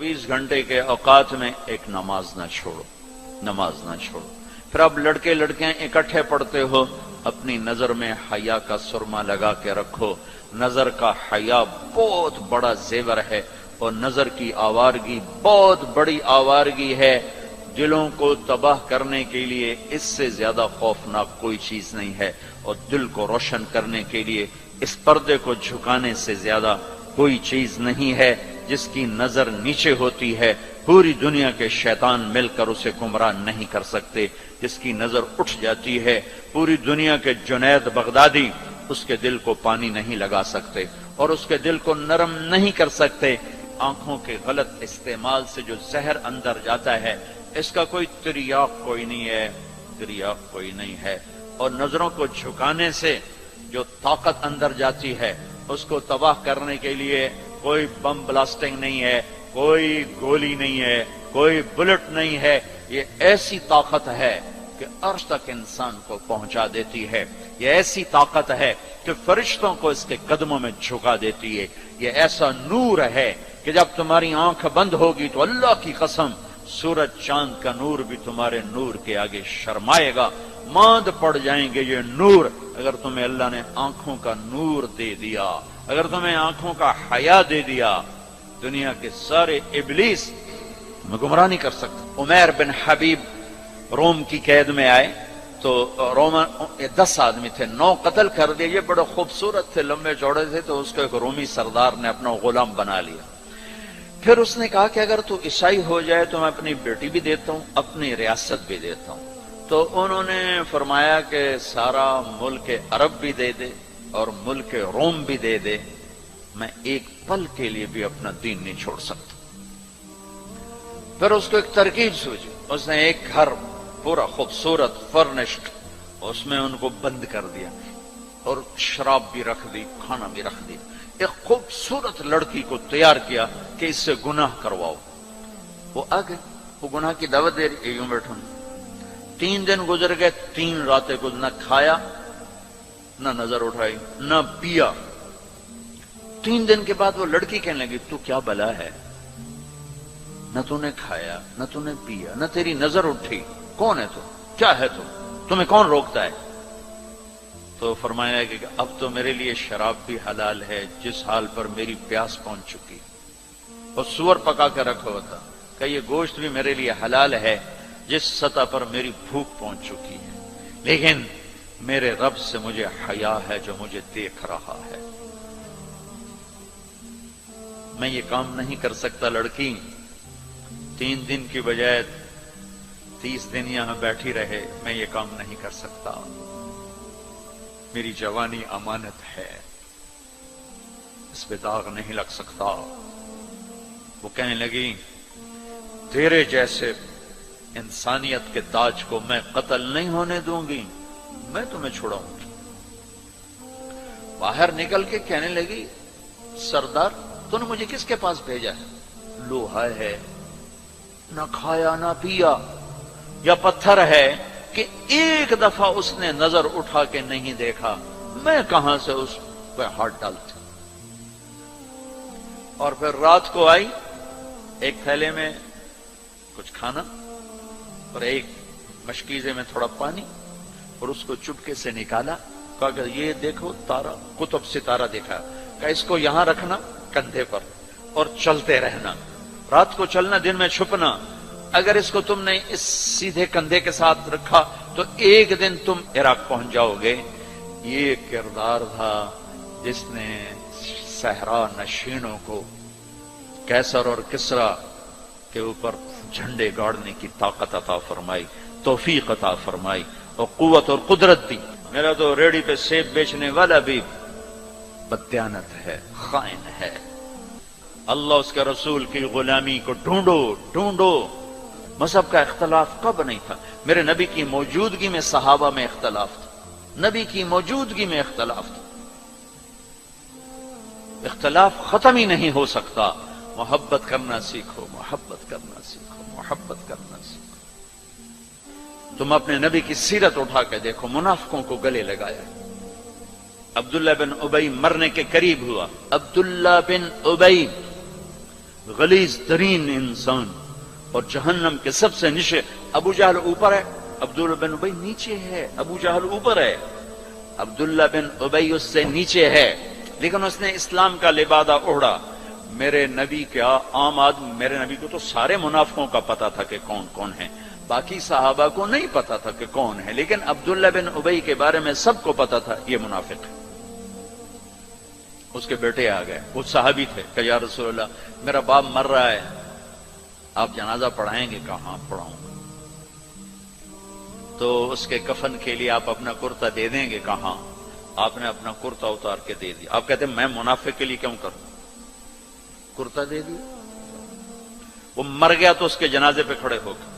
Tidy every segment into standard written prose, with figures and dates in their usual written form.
24 घंटे के औकात में एक नमाज ना छोड़ो, नमाज ना छोड़ो। फिर अब लड़के लड़कियां इकट्ठे पढ़ते हो, अपनी नजर में हया का सुरमा लगा के रखो। नजर का हया बहुत बड़ा जेवर है और नजर की आवारगी बहुत बड़ी आवारगी है। दिलों को तबाह करने के लिए इससे ज्यादा खौफनाक कोई चीज नहीं है, और दिल को रोशन करने के लिए इस पर्दे को झुकाने से ज्यादा कोई चीज नहीं है। जिसकी नजर नीचे होती है, पूरी दुनिया के शैतान मिलकर उसे गुमराह नहीं कर सकते। जिसकी नजर उठ जाती है, पूरी दुनिया के जुनैद बगदादी उसके दिल को पानी नहीं लगा सकते और उसके दिल को नरम नहीं कर सकते। आंखों के गलत इस्तेमाल से जो जहर अंदर जाता है, इसका कोई तिरियाक कोई नहीं है, तिरियाक कोई नहीं है। और नजरों को झुकाने से जो ताकत अंदर जाती है, उसको तबाह करने के लिए कोई बम ब्लास्टिंग नहीं है, कोई गोली नहीं है, कोई बुलेट नहीं है। ये ऐसी ताकत है कि अर्श तक इंसान को पहुंचा देती है। ये ऐसी ताकत है कि फरिश्तों को इसके कदमों में झुका देती है। ये ऐसा नूर है कि जब तुम्हारी आंख बंद होगी तो अल्लाह की कसम सूरज चांद का नूर भी तुम्हारे नूर के आगे शर्माएगा, मांद पड़ जाएंगे ये नूर। अगर तुम्हें अल्लाह ने आंखों का नूर दे दिया, अगर तुम्हें आंखों का हया दे दिया, दुनिया के सारे इबलीस तुम्हें गुमराह नहीं कर सकते। उमैर बिन हबीब रोम की कैद में आए तो रोमन 10 आदमी थे, 9 कत्ल कर दिए। ये बड़े खूबसूरत थे, लंबे चौड़े थे, तो उसको एक रोमी सरदार ने अपना गुलाम बना लिया। फिर उसने कहा कि अगर तू ईसाई हो जाए तो मैं अपनी बेटी भी देता हूं, अपनी रियासत भी देता हूं। तो उन्होंने फरमाया कि सारा मुल्क अरब भी दे दे और मुल्क रोम भी दे दे, मैं एक पल के लिए भी अपना दीन नहीं छोड़ सकता। फिर उसको एक तरकीब सूझी, उसने एक घर पूरा खूबसूरत फर्निश्ड, उसमें उनको बंद कर दिया और शराब भी रख दी, खाना भी रख दिया। एक खूबसूरत लड़की को तैयार किया कि इससे गुनाह करवाओ। वो आ गए, वो गुनाह की दावत दे रही, यूं बैठो। 3 दिन गुजर गए, 3 रातें कुछ न खाया, न नजर उठाई, न पिया। 3 दिन के बाद वो लड़की कहने लगी, तू क्या बला है, न तूने खाया, न तूने पिया, न तेरी नजर उठी, कौन है तू, क्या है तू, तुम्हें कौन रोकता है? तो फरमाया कि अब तो मेरे लिए शराब भी हलाल है जिस हाल पर मेरी प्यास पहुंच चुकी, और सूअर पका के रखा हुआ था कि ये गोश्त भी मेरे लिए हलाल है जिस सतह पर मेरी भूख पहुंच चुकी है, लेकिन मेरे रब से मुझे हया है जो मुझे देख रहा है। मैं ये काम नहीं कर सकता। लड़की 3 दिन की बजाय 30 दिन यहां बैठी रहे, मैं ये काम नहीं कर सकता। मेरी जवानी अमानत है, इस पे दाग नहीं लग सकता। वो कहने लगी, तेरे जैसे इंसानियत के ताज को मैं कत्ल नहीं होने दूंगी, मैं तुम्हें छुड़ाऊंगी। बाहर निकल के कहने लगी, सरदार तूने मुझे किसके पास भेजा है? लोहा है, ना खाया ना पिया, या पत्थर है कि एक दफा उसने नजर उठा के नहीं देखा, मैं कहां से उस पर हाथ डालती। और फिर रात को आई, एक थैले में कुछ खाना और एक मशकीजे में थोड़ा पानी, और उसको चुपके से निकाला। कहा ये देखो तारा, कुतुब सितारा देखा, कहा इसको यहां रखना कंधे पर और चलते रहना, रात को चलना, दिन में छुपना। अगर इसको तुमने इस सीधे कंधे के साथ रखा तो एक दिन तुम इराक पहुंच जाओगे। ये किरदार था जिसने सहरा नशीनों को कैसर और किसरा के ऊपर झंडे गाड़ने की ताकत अता फरमाई, तौफीक अता फरमाई और कुव्वत और कुदरत दी। मेरा तो रेडी पे सेब बेचने वाला भी बदयानत है, खाइन है। अल्लाह उसके रसूल की गुलामी को ढूंढो ढूंढो। मजहब का इख्तलाफ कब नहीं था? मेरे नबी की मौजूदगी में सहाबा में इख्तलाफ था, नबी की मौजूदगी में इख्तलाफ था। इख्तलाफ खत्म ही नहीं हो सकता। मोहब्बत करना सीखो, मोहब्बत करना सीखो, मोहब्बत करना सीखो। तुम अपने नबी की सीरत उठा के देखो, मुनाफिकों को गले लगाया। अब्दुल्ला बिन उबई मरने के करीब हुआ। अब्दुल्ला बिन उबई गलीज तरीन इंसान, और जहन्नम के सबसे नीचे अबू जहल ऊपर है, अब्दुल्ला बिन उबई नीचे है। अबू जहल ऊपर है, अब्दुल्ला बिन उबई उससे नीचे है, लेकिन उसने इस्लाम का लिबादा ओढ़ा। मेरे नबी क्या आम आदमी, मेरे नबी को तो सारे मुनाफिकों का पता था कि कौन कौन है, बाकी सहाबा को नहीं पता था कि कौन है, लेकिन अब्दुल्ला बिन उबई के बारे में सबको पता था ये मुनाफिक है। उसके बेटे आ गए, वो सहाबी थे, कि या रसूलल्लाह मेरा बाप मर रहा है, आप जनाजा पढ़ाएंगे? कहाँ पढ़ाऊंगा। तो उसके कफन के लिए आप अपना कुर्ता दे देंगे? कहाँ। आपने अपना कुर्ता उतार के दे दिया। आप कहते मैं मुनाफिक के लिए क्यों करूं, कुर्ता दे दिया। वो मर गया तो उसके जनाजे पे खड़े हो गए,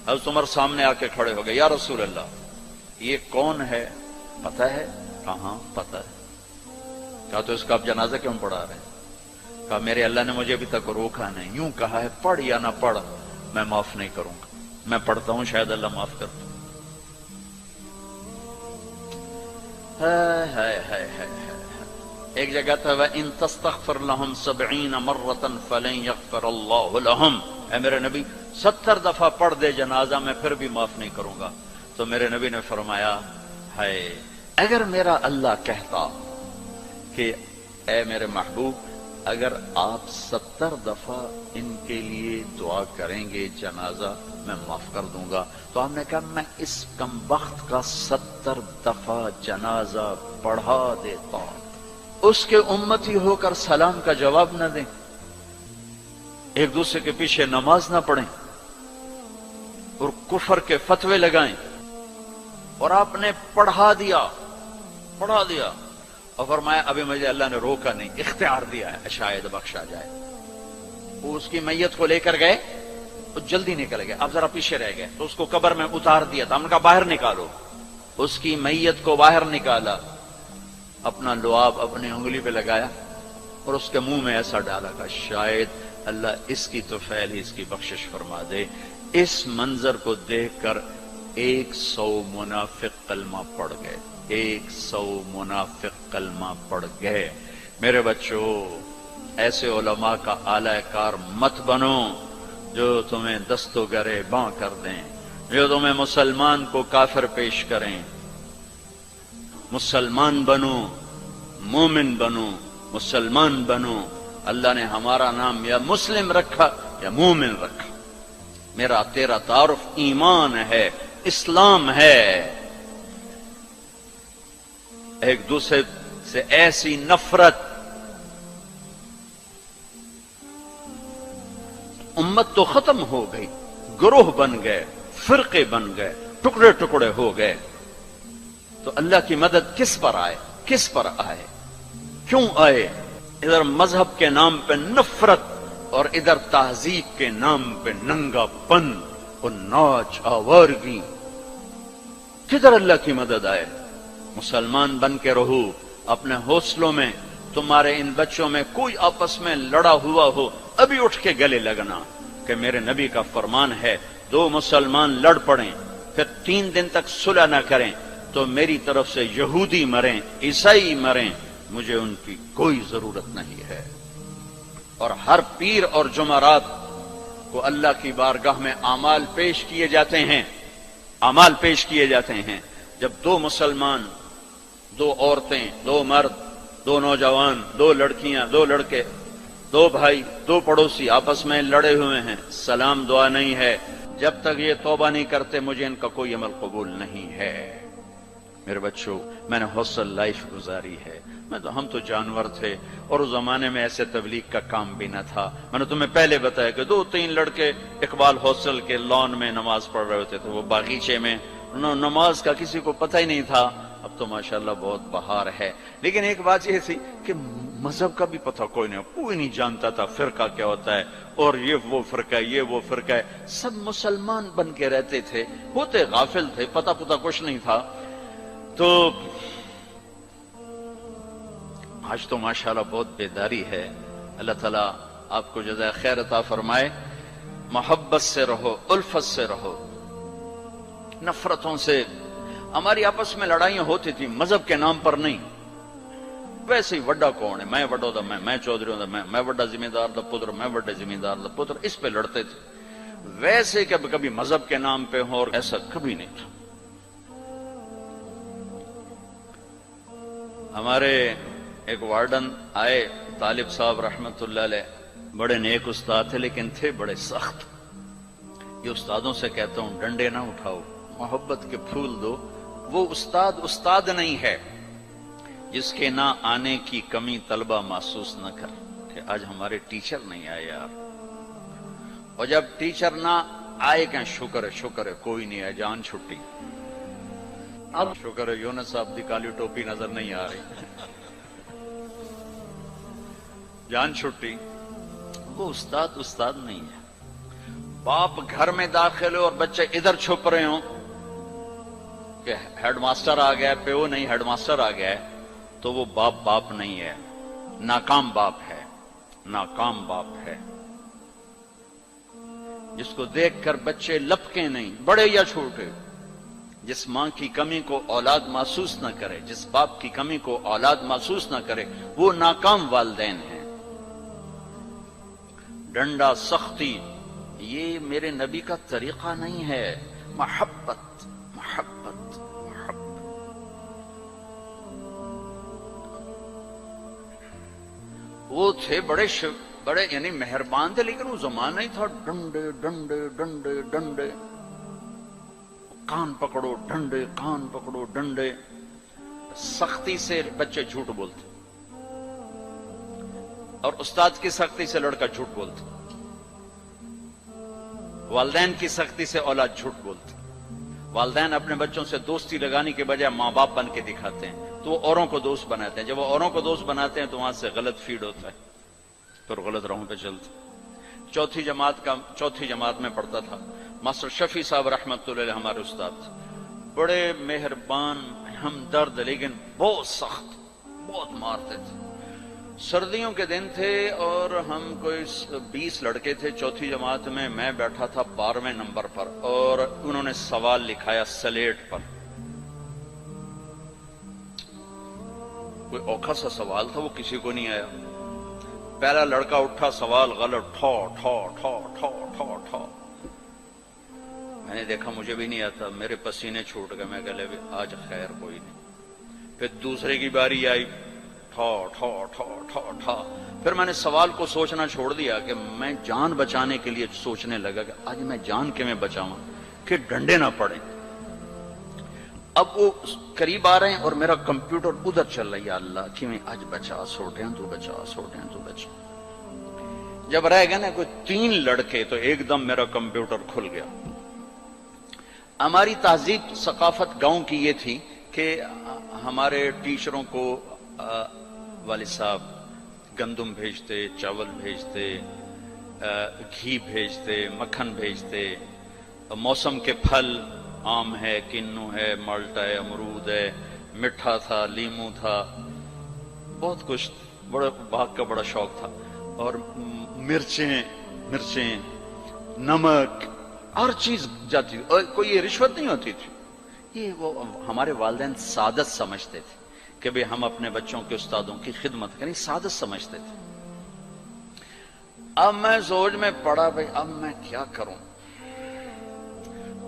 हज़रत उमर सामने आके खड़े हो गए, या रसूल अल्लाह ये कौन है, पता है? कहाँ पता है। कहा तो इसका आप जनाजा क्यों पढ़ा रहे हैं? कहा मेरे अल्लाह ने मुझे अभी तक रोका नहीं, यूं कहा है पढ़ या ना पढ़ मैं माफ नहीं करूंगा, मैं पढ़ता हूं शायद अल्लाह माफ कर दे। एक जगह था वह इन तस्तगफिर लहुम 70 मर्रतन फलन यगफिर अल्लाहु लहुम, ऐ मेरे नबी 70 दफा पढ़ दे जनाजा, मैं फिर भी माफ नहीं करूंगा। तो मेरे नबी ने फरमाया है अगर मेरा अल्लाह कहता कि ऐ मेरे महबूब अगर आप 70 दफा इनके लिए दुआ करेंगे जनाजा मैं माफ कर दूंगा, तो आपने कहा मैं इस कमबख्त का 70 दफा जनाजा पढ़ा देता, उसके उम्मती होकर सलाम का जवाब न दें, एक दूसरे के पीछे नमाज ना पढ़ें और कुफर के फतवे लगाएं, और आपने पढ़ा दिया और फरमाया अभी मुझे अल्लाह ने रोका नहीं, इख्तियार दिया है, शायद बख्शा जाए। वो उसकी मैयत को लेकर गए, वो जल्दी निकल गए, आप जरा पीछे रह गए, तो उसको कब्र में उतार दिया था, हमने कहा बाहर निकालो। उसकी मैयत को बाहर निकाला, अपना लुआब अपनी उंगली पे लगाया और उसके मुंह में ऐसा डाला का शायद अल्लाह इसकी तो फैल ही इसकी बख्शिश फरमा दे। इस मंजर को देखकर 100 मुनाफिक कलमा पढ़ गए, 100 मुनाफिक कलमा पढ़ गए। मेरे बच्चों ऐसे उलमा का आलाकार मत बनो जो तुम्हें दस्तो गरे बां कर दें, जो तुम्हें मुसलमान को काफिर पेश करें। मुसलमान बनो, मोमिन बनो, मुसलमान बनो। अल्लाह ने हमारा नाम या मुस्लिम रखा या मोमिन रखा। मेरा तेरा तारुफ ईमान है, इस्लाम है। एक दूसरे से ऐसी नफरत, उम्मत तो खत्म हो गई, ग्रोह बन गए, फिरके बन गए, टुकड़े टुकड़े हो गए। तो अल्लाह की मदद किस पर आए, किस पर आए, क्यों आए? इधर मजहब के नाम पे नफरत और इधर तहजीब के नाम पे नंगापन और नाच आवारगी। किधर अल्लाह की मदद आए? मुसलमान बन के रहो अपने हौसलों में। तुम्हारे इन बच्चों में कोई आपस में लड़ा हुआ हो, अभी उठ के गले लगना कि मेरे नबी का फरमान है 2 मुसलमान लड़ पड़ें फिर 3 दिन तक सुलह न करें तो मेरी तरफ से यहूदी मरें, ईसाई मरें, मुझे उनकी कोई जरूरत नहीं है। और हर पीर और जुमारात को अल्लाह की बारगाह में आमाल पेश किए जाते हैं, आमाल पेश किए जाते हैं। जब 2 मुसलमान, 2 औरतें, 2 मर्द, 2 नौजवान, 2 लड़कियां, 2 लड़के, 2 भाई, 2 पड़ोसी आपस में लड़े हुए हैं, सलाम दुआ नहीं है, जब तक ये तौबा नहीं करते मुझे इनका कोई अमल कबूल नहीं है। मेरे बच्चों मैंने हौसल लाइफ गुजारी है, हम तो जानवर थे और उस जमाने में ऐसे तबलीग का काम भी न था। मैंने तुम्हें पहले बताया कि 2-3 लड़के इकबाल हॉस्टल के लॉन में नमाज पढ़ रहे होते थे, वो बागीचे में, नमाज का किसी को पता ही नहीं था। अब तो माशाल्लाह बहुत बहार है। लेकिन एक बात ये थी कि मजहब का भी पता कोई नहीं जानता था, फिरका क्या होता है, और ये वो फिरका है, ये वो फिरका है। सब मुसलमान बन के रहते थे, होते गाफिल थे, पता कुछ नहीं था। तो आज तो माशाल्लाह बहुत बेदारी है। अल्लाह ताला आपको जज़ाए खैर अता फरमाए। मोहब्बत से रहो, उल्फत से रहो, नफरतों से। हमारी आपस में लड़ाइयां होती थी, मजहब के नाम पर नहीं। ویسے ہی وڈا کون ہے، میں وڈا دا میں چودھری دا میں وڈا ذمہ دار دا پتر، میں وڈے ذمہ دار دا پتر، اس پہ لڑتے تھے. ویسے کہ کبھی مذہب کے نام پہ ہو، اور ایسا کبھی نہیں تھا. ہمارے ایک وارڈن آئے طالب صاحب رحمت اللہ علیہ، بڑے نیک استاد تھے لیکن تھے بڑے سخت. یہ استادوں سے کہتا ہوں ڈنڈے نہ اٹھاؤ، محبت کے پھول دو. وہ استاد نہیں ہے جس کے نہ آنے کی کمی طلبہ محسوس نہ کر کہ آج ہمارے ٹیچر نہیں آئے یار. اور جب ٹیچر نہ آئے کہ شکر ہے کوئی نہیں ہے، جان چھٹی. اب شکر ہے یونس صاحب دی کالی ٹوپی نظر نہیں آ رہی، جان چھٹی. وہ استاد نہیں ہے. باپ گھر میں داخل ہو اور بچے ادھر چھپ رہے ہوں کہ ہیڈ ماسٹر آ گیا، پیو نہیں ہیڈ ماسٹر آ گیا ہے، تو وہ باپ نہیں ہے، ناکام باپ ہے. ناکام باپ ہے جس کو دیکھ کر بچے لپکیں نہیں، بڑے یا چھوٹے. جس ماں کی کمی کو اولاد محسوس نہ کرے، جس باپ کی کمی کو اولاد محسوس نہ کرے، وہ ناکام والدین ہیں. ڈنڈا، سختی، یہ میرے نبی کا طریقہ نہیں ہے. محبت محبت محبت. وہ تھے بڑے یعنی مہربان تھے، لیکن وہ زمانہ ہی تھا ڈنڈے ڈنڈے ڈنڈے ڈنڈے، کان پکڑو ڈنڈے، کان پکڑو ڈنڈے. سختی سے بچے جھوٹ بولتے اور استاد کی سختی سے لڑکا جھوٹ بولتا. والدین کی سختی سے اولاد جھوٹ بولتی. والدین اپنے بچوں سے دوستی لگانے کے بجائے ماں باپ بن کے دکھاتے ہیں، تو وہ اوروں کو دوست بناتے ہیں. جب وہ اوروں کو دوست بناتے ہیں تو وہاں سے غلط فیڈ ہوتا ہے، پھر غلط راہوں پہ چلتے. چوتھی جماعت میں پڑھتا تھا. ماسٹر شفیع صاحب رحمت اللہ علیہ ہمارے استاد تھے. بڑے مہربان، ہمدرد، لیکن بہت سخت، بہت مارتے تھے. سردیوں کے دن تھے اور ہم کوئی 20 لڑکے تھے چوتھی جماعت میں. میں بیٹھا تھا 12ویں نمبر پر اور انہوں نے سوال لکھایا سلیٹ پر. کوئی اوکھا سا سوال تھا، وہ کسی کو نہیں آیا. پہلا لڑکا اٹھا، سوال غلط، ٹھو ٹھو ٹھو ٹھو ٹھو ٹھو. میں نے دیکھا مجھے بھی نہیں آتا، میرے پسینے چھوٹ گئے. میں کہہ آج خیر کوئی نہیں. پھر دوسرے کی باری آئی، ٹھو ٹھو ٹھو ٹھو ٹھو. پھر میں نے سوال کو سوچنا چھوڑ دیا کہ میں جان بچانے کے لیے سوچنے لگا کہ آج میں جان کے میں بچاؤں کہ ڈنڈے نہ پڑیں. اب وہ قریب آ رہے ہیں اور میرا کمپیوٹر ادھر چل رہا ہے، یا اللہ کہ میں آج بچا سوٹیں تو بچا سوٹیں تو بچا. جب رہ گئے نا کوئی 3 لڑکے تو ایک دم میرا کمپیوٹر کھل گیا. ہماری تہذیب ثقافت گاؤں کی یہ تھی کہ ہمارے ٹیچروں کو والد صاحب گندم بھیجتے، چاول بھیجتے، گھی بھیجتے، مکھن بھیجتے. موسم کے پھل، آم ہے، کنو ہے، مالٹا ہے، امرود ہے، مٹھا تھا، لیمو تھا، بہت کچھ. بڑا باغ کا بڑا شوق تھا. اور مرچیں، نمک، ہر چیز جاتی تھی. اور کوئی یہ رشوت نہیں ہوتی تھی. یہ وہ ہمارے والدین سعادت سمجھتے تھے کہ بھی ہم اپنے بچوں کے استادوں کی خدمت کریں، سعادت سمجھتے تھے. اب میں سوچ میں پڑا بھائی اب میں کیا کروں.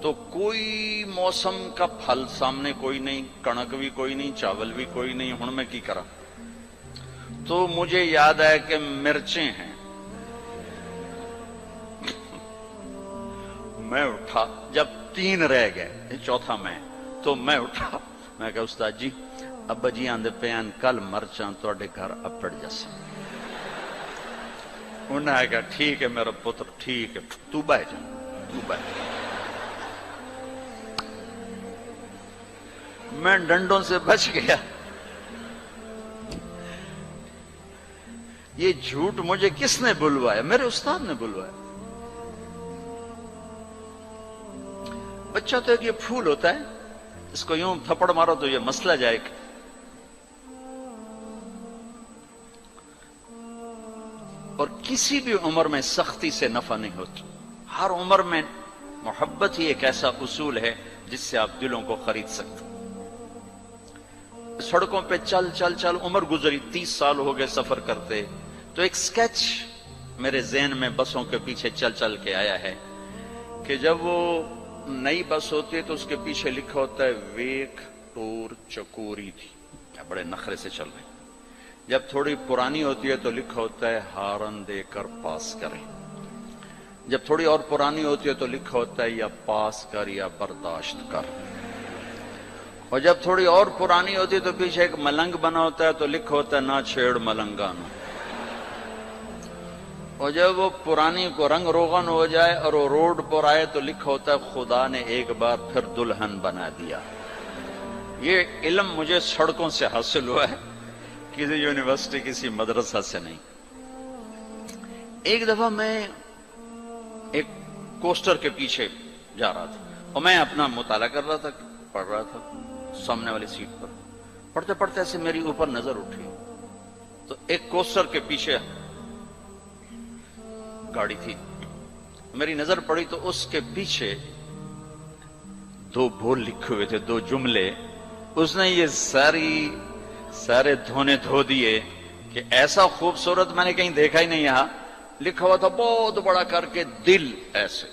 تو کوئی موسم کا پھل سامنے کوئی نہیں، کنک بھی کوئی نہیں، چاول بھی کوئی نہیں. ہن میں کی کرا؟ تو مجھے یاد آیا کہ مرچیں ہیں. میں اٹھا، جب 3 رہ گئے، چوتھا میں، تو میں اٹھا. میں کہا استاد جی ابا جی آندے پیان کل مرچاں توڑے گھر اپڑ جاسا. انہوں نے کہا ٹھیک ہے میرا پتر، ٹھیک ہے، تو بہ جا، تو بہ جا. میں ڈنڈوں سے بچ گیا. یہ جھوٹ مجھے کس نے بلوایا؟ میرے استاد نے بلوایا. بچہ تو ایک یہ پھول ہوتا ہے، اس کو یوں تھپڑ مارو تو یہ مسئلہ جائے گا. اور کسی بھی عمر میں سختی سے نفع نہیں ہوتا. ہر عمر میں محبت ہی ایک ایسا اصول ہے جس سے آپ دلوں کو خرید سکتے. سڑکوں پہ چل چل چل عمر گزری، 30 سال ہو گئے سفر کرتے، تو ایک سکیچ میرے ذہن میں بسوں کے پیچھے چل چل کے آیا ہے کہ جب وہ نئی بس ہوتی ہے تو اس کے پیچھے لکھا ہوتا ہے ویک ٹور چکوری تھی، بڑے نخرے سے چل رہے. جب تھوڑی پرانی ہوتی ہے تو لکھا ہوتا ہے ہارن دے کر پاس کریں. جب تھوڑی اور پرانی ہوتی ہے تو لکھا ہوتا ہے یا پاس کر یا برداشت کر. اور جب تھوڑی اور پرانی ہوتی ہے تو پیچھے ایک ملنگ بنا ہوتا ہے تو لکھا ہوتا ہے نہ چھیڑ ملنگانو. اور جب وہ پرانی کو رنگ روغن ہو جائے اور وہ روڈ پر آئے تو لکھا ہوتا ہے خدا نے ایک بار پھر دلہن بنا دیا. یہ علم مجھے سڑکوں سے حاصل ہوا ہے، کسی یونیورسٹی کسی مدرسہ سے نہیں. ایک دفعہ میں ایک کوسٹر کے پیچھے جا رہا تھا اور میں اپنا مطالعہ کر رہا تھا، پڑھ رہا تھا سامنے والی سیٹ پر. پڑھتے پڑھتے ایسے میری اوپر نظر اٹھی تو ایک کوسٹر کے پیچھے گاڑی تھی. میری نظر پڑی تو اس کے پیچھے 2 بول لکھے ہوئے تھے، 2 جملے. اس نے یہ سارے دھونے دھو دیے کہ ایسا خوبصورت میں نے کہیں دیکھا ہی نہیں. یہاں لکھا ہوا تھا بہت بڑا کر کے دل ایسے،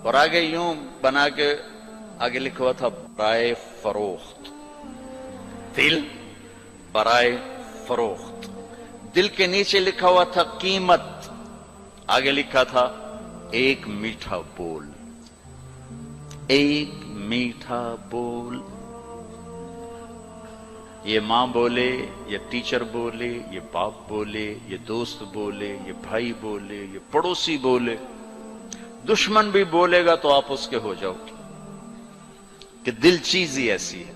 اور آگے یوں بنا کے آگے لکھا ہوا تھا برائے فروخت. دل برائے فروخت. دل کے نیچے لکھا ہوا تھا قیمت، آگے لکھا تھا ایک میٹھا بول. ایک میٹھا بول. یہ ماں بولے، یہ ٹیچر بولے، یہ باپ بولے، یہ دوست بولے، یہ بھائی بولے، یہ پڑوسی بولے، دشمن بھی بولے گا تو آپ اس کے ہو جاؤ کہ دل چیز ہی ایسی ہے.